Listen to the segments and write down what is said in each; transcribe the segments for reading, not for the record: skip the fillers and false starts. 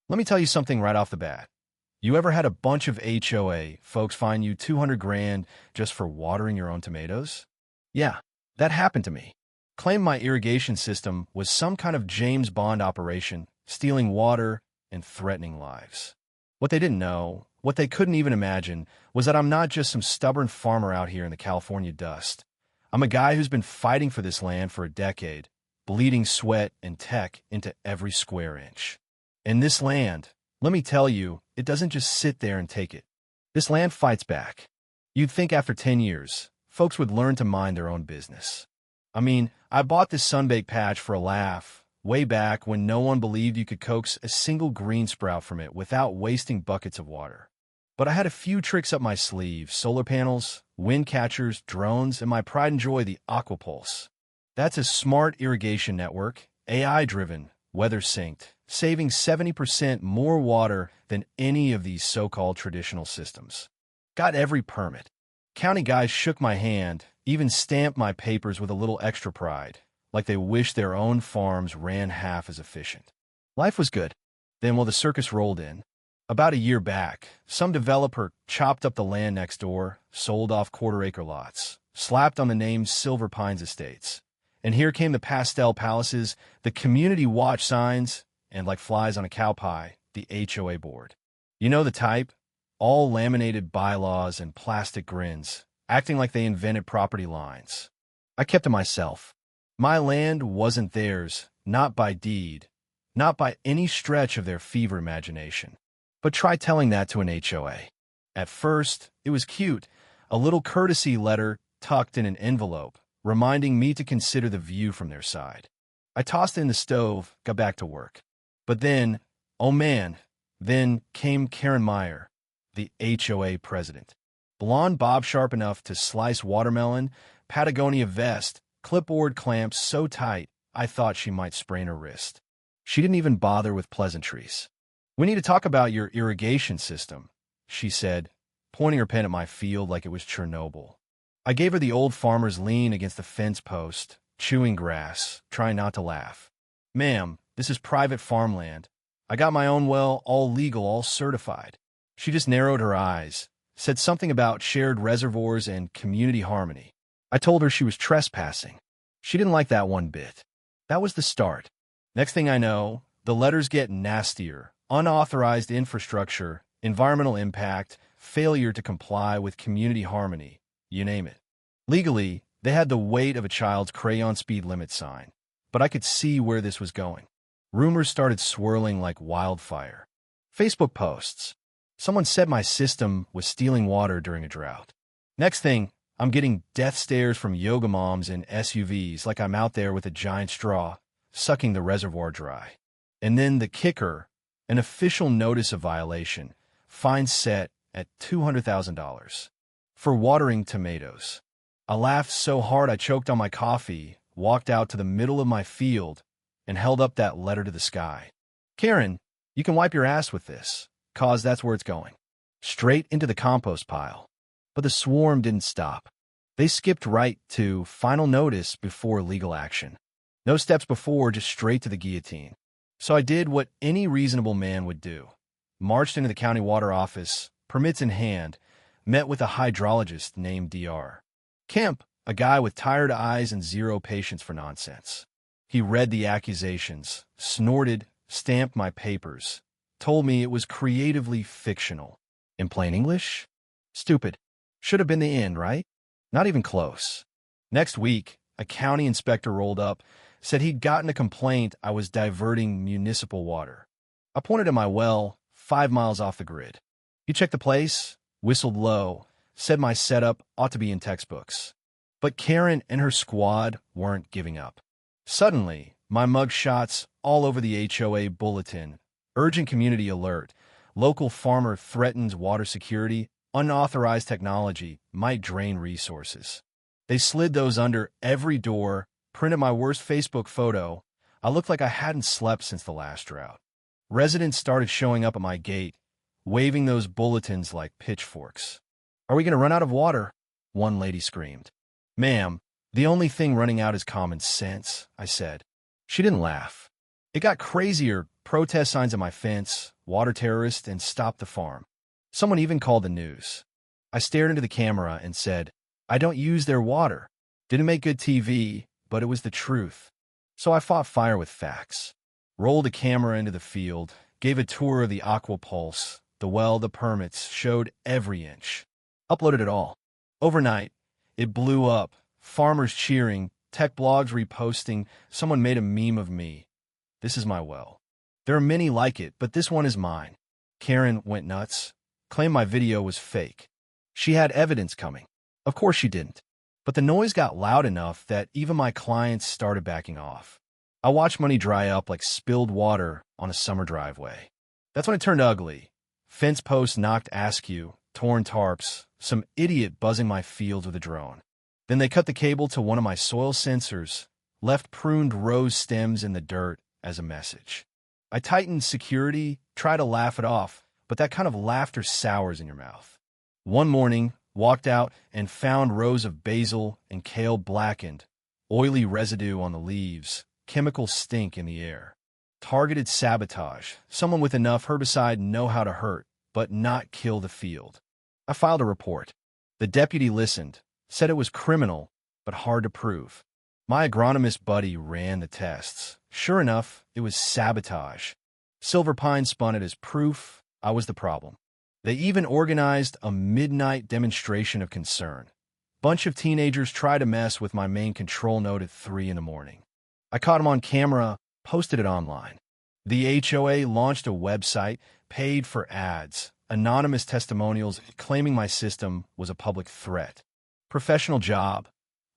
Let me tell you something right off the bat. You ever had a bunch of HOA folks fine you 200 grand just for watering your own tomatoes? Yeah, that happened to me. Claimed my irrigation system was some kind of James Bond operation, stealing water and threatening lives. What they didn't know, what they couldn't even imagine, was that I'm not just some stubborn farmer out here in the California dust. I'm a guy who's been fighting for this land for a decade, bleeding sweat and tech into every square inch. And this land, let me tell you, it doesn't just sit there and take it. This land fights back. You'd think after 10 years, folks would learn to mind their own business. I mean, I bought this sunbake patch for a laugh, way back when no one believed you could coax a single green sprout from it without wasting buckets of water. But I had a few tricks up my sleeve: solar panels, wind catchers, drones, and my pride and joy, the Aquapulse. That's a smart irrigation network, AI-driven, weather-synced, saving 70% more water than any of these so-called traditional systems. Got every permit. County guys shook my hand, even stamped my papers with a little extra pride, like they wished their own farms ran half as efficient. Life was good. Then, the circus rolled in. About a year back, some developer chopped up the land next door, sold off quarter-acre lots, slapped on the name Silver Pines Estates. And here came the pastel palaces, the community watch signs, and like flies on a cow pie, the HOA board. You know the type? All laminated bylaws and plastic grins, acting like they invented property lines. I kept to myself. My land wasn't theirs, not by deed, not by any stretch of their fever imagination. But try telling that to an HOA. At first, it was cute, a little courtesy letter tucked in an envelope, reminding me to consider the view from their side. I tossed it in the stove, got back to work. But then, oh man, then came Karen Meyer, the HOA president. Blonde bob sharp enough to slice watermelon, Patagonia vest, clipboard clamps so tight I thought she might sprain her wrist. She didn't even bother with pleasantries. "We need to talk about your irrigation system," she said, pointing her pen at my field like it was Chernobyl. I gave her the old farmer's lean against the fence post, chewing grass, trying not to laugh. "Ma'am, this is private farmland. I got my own well, all legal, all certified." She just narrowed her eyes, said something about shared reservoirs and community harmony. I told her she was trespassing. She didn't like that one bit. That was the start. Next thing I know, the letters get nastier. Unauthorized infrastructure, environmental impact, failure to comply with community harmony, you name it. Legally, they had the weight of a child's crayon speed limit sign, but I could see where this was going. Rumors started swirling like wildfire. Facebook posts. Someone said my system was stealing water during a drought. Next thing, I'm getting death stares from yoga moms in SUVs like I'm out there with a giant straw, sucking the reservoir dry. And then the kicker, an official notice of violation, fine set at $200,000 for watering tomatoes. I laughed so hard I choked on my coffee, walked out to the middle of my field, and held up that letter to the sky. "Karen, you can wipe your ass with this, 'cause that's where it's going. Straight into the compost pile." But the swarm didn't stop. They skipped right to final notice before legal action. No steps before, just straight to the guillotine. So I did what any reasonable man would do. Marched into the county water office, permits in hand, met with a hydrologist named Dr. Kemp, a guy with tired eyes and zero patience for nonsense. He read the accusations, snorted, stamped my papers, told me it was creatively fictional. In plain English? Stupid. Should have been the end, right? Not even close. Next week, a county inspector rolled up, said he'd gotten a complaint I was diverting municipal water. I pointed at my well, 5 miles off the grid. He checked the place, whistled low, said my setup ought to be in textbooks. But Karen and her squad weren't giving up. Suddenly, my mug shots all over the HOA bulletin, urgent community alert, local farmer threatens water security, unauthorized technology might drain resources. They slid those under every door, printed my worst Facebook photo. I looked like I hadn't slept since the last drought. Residents started showing up at my gate, waving those bulletins like pitchforks. "Are we going to run out of water?" one lady screamed. "Ma'am, the only thing running out is common sense," I said. She didn't laugh. It got crazier: protest signs at my fence, water terrorist, and stopped the farm. Someone even called the news. I stared into the camera and said, I don't use their water. Didn't make good TV, but it was the truth. So I fought fire with facts. Rolled a camera into the field, gave a tour of the aqua pulse, the well, the permits, showed every inch. Uploaded it all. Overnight, it blew up. Farmers cheering, tech blogs reposting, someone made a meme of me. This is my well. There are many like it, but this one is mine. Karen went nuts, claimed my video was fake. She had evidence coming. Of course she didn't. But the noise got loud enough that even my clients started backing off. I watched money dry up like spilled water on a summer driveway. That's when it turned ugly. Fence posts knocked askew, torn tarps, some idiot buzzing my fields with a drone. Then they cut the cable to one of my soil sensors, left pruned rose stems in the dirt as a message. I tightened security, tried to laugh it off, but that kind of laughter sours in your mouth. One morning, walked out and found rows of basil and kale blackened, oily residue on the leaves, chemical stink in the air. Targeted sabotage, someone with enough herbicide know how to hurt, but not kill the field. I filed a report. The deputy listened, said it was criminal, but hard to prove. My agronomist buddy ran the tests. Sure enough, it was sabotage. Silver Pine spun it as proof I was the problem. They even organized a midnight demonstration of concern. Bunch of teenagers tried to mess with my main control node at 3 in the morning. I caught them on camera, posted it online. The HOA launched a website, paid for ads, anonymous testimonials claiming my system was a public threat. Professional job.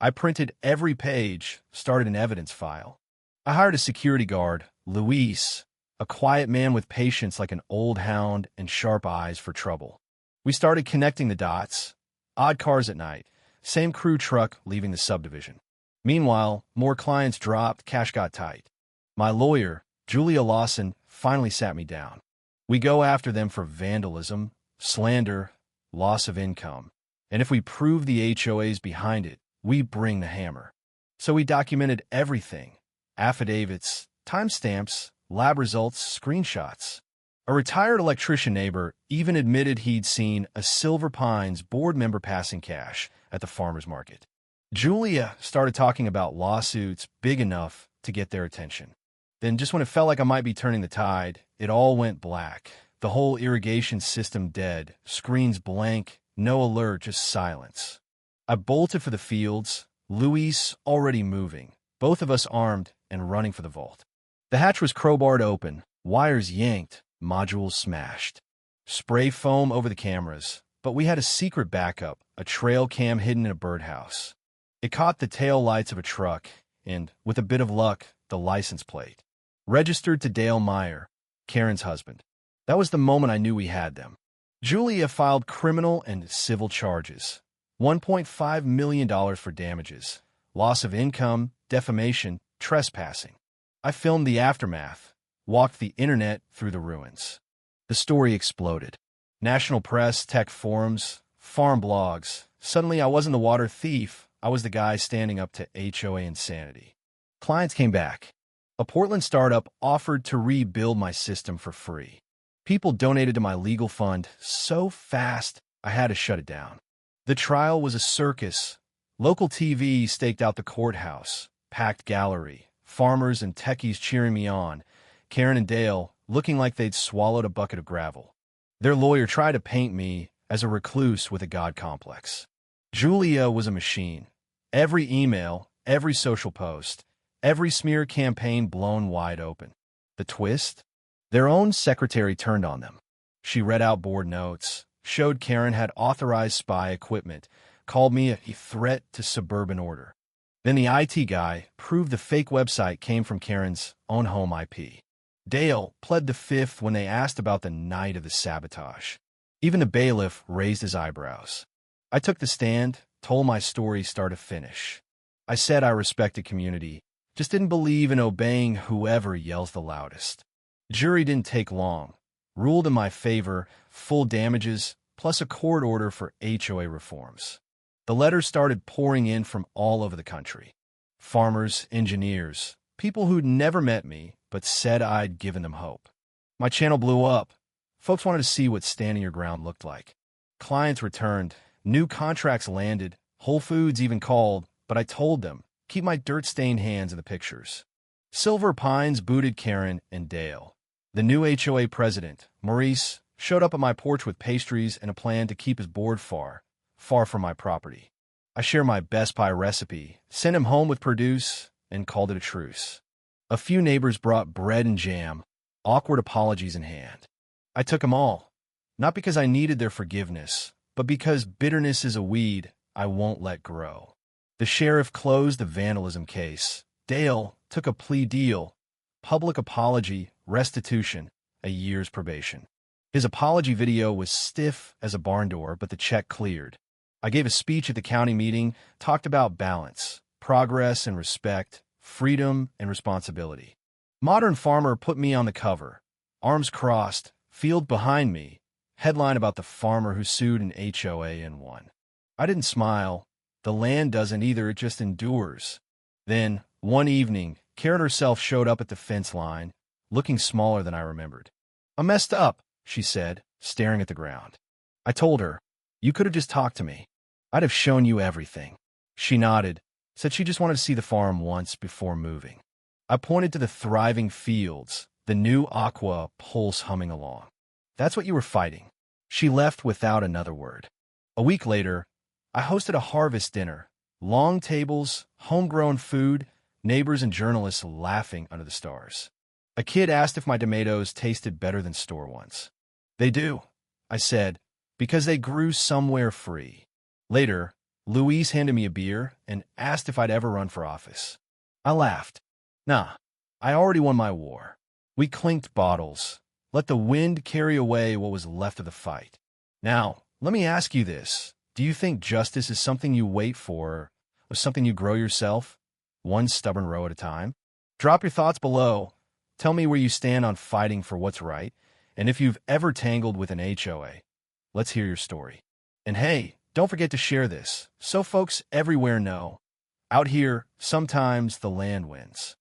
I printed every page, started an evidence file. I hired a security guard, Luis, a quiet man with patience like an old hound and sharp eyes for trouble. We started connecting the dots. Odd cars at night. Same crew truck leaving the subdivision. Meanwhile, more clients dropped, cash got tight. My lawyer, Julia Lawson, finally sat me down. We go after them for vandalism, slander, loss of income. And if we prove the HOA's behind it, we bring the hammer. So we documented everything. Affidavits, timestamps, lab results, screenshots. A retired electrician neighbor even admitted he'd seen a Silver Pines board member passing cash at the farmer's market. Julia started talking about lawsuits big enough to get their attention. Then just when it felt like I might be turning the tide, it all went black. The whole irrigation system dead, screens blank, no alert, just silence. I bolted for the fields, Luis already moving, both of us armed and running for the vault. The hatch was crowbarred open, wires yanked, modules smashed. Spray foam over the cameras, but we had a secret backup, a trail cam hidden in a birdhouse. It caught the tail lights of a truck and, with a bit of luck, the license plate. Registered to Dale Meyer, Karen's husband. That was the moment I knew we had them. Julia filed criminal and civil charges. $1.5 million for damages, loss of income, defamation, trespassing. I filmed the aftermath, walked the internet through the ruins. The story exploded. National press, tech forums, farm blogs. Suddenly I wasn't the water thief. I was the guy standing up to HOA insanity. Clients came back. A Portland startup offered to rebuild my system for free. People donated to my legal fund so fast I had to shut it down. The trial was a circus. Local TV staked out the courthouse, packed gallery, farmers and techies cheering me on, Karen and Dale looking like they'd swallowed a bucket of gravel. Their lawyer tried to paint me as a recluse with a god complex. Julia was a machine. Every email, every social post, every smear campaign blown wide open. The twist? Their own secretary turned on them. She read out board notes, showed Karen had authorized spy equipment, called me a threat to suburban order. Then the IT guy proved the fake website came from Karen's own home IP. Dale pled the fifth when they asked about the night of the sabotage. Even the bailiff raised his eyebrows. I took the stand, told my story start to finish. I said I respected community, just didn't believe in obeying whoever yells the loudest. Jury didn't take long. Ruled in my favor, full damages, plus a court order for HOA reforms. The letters started pouring in from all over the country. Farmers, engineers, people who'd never met me, but said I'd given them hope. My channel blew up. Folks wanted to see what standing your ground looked like. Clients returned, new contracts landed, Whole Foods even called, but I told them, keep my dirt-stained hands in the pictures. Silver Pines booted Karen and Dale. The new HOA president, Maurice, showed up at my porch with pastries and a plan to keep his board far from my property. I shared my best pie recipe, sent him home with produce, and called it a truce. A few neighbors brought bread and jam, awkward apologies in hand. I took them all, not because I needed their forgiveness, but because bitterness is a weed I won't let grow. The sheriff closed the vandalism case. Dale took a plea deal, public apology, restitution, a year's probation. His apology video was stiff as a barn door, but the check cleared. I gave a speech at the county meeting, talked about balance, progress and respect, freedom and responsibility. Modern Farmer put me on the cover, arms crossed, field behind me, headline about the farmer who sued an HOA and won. I didn't smile. The land doesn't either, it just endures. Then, one evening, Karen herself showed up at the fence line, looking smaller than I remembered. "I messed up," she said, staring at the ground. I told her, "You could have just talked to me. I'd have shown you everything." She nodded, said she just wanted to see the farm once before moving. I pointed to the thriving fields, the new aqua pulse humming along. "That's what you were fighting." She left without another word. A week later, I hosted a harvest dinner, long tables, homegrown food, neighbors and journalists laughing under the stars. A kid asked if my tomatoes tasted better than store ones. "They do," I said, "because they grew somewhere free." Later, Louise handed me a beer and asked if I'd ever run for office. I laughed. "Nah, I already won my war." We clinked bottles, let the wind carry away what was left of the fight. Now, let me ask you this. Do you think justice is something you wait for, or something you grow yourself, one stubborn row at a time? Drop your thoughts below. Tell me where you stand on fighting for what's right, and if you've ever tangled with an HOA. Let's hear your story. And hey, don't forget to share this, so folks everywhere know. Out here, sometimes the land wins.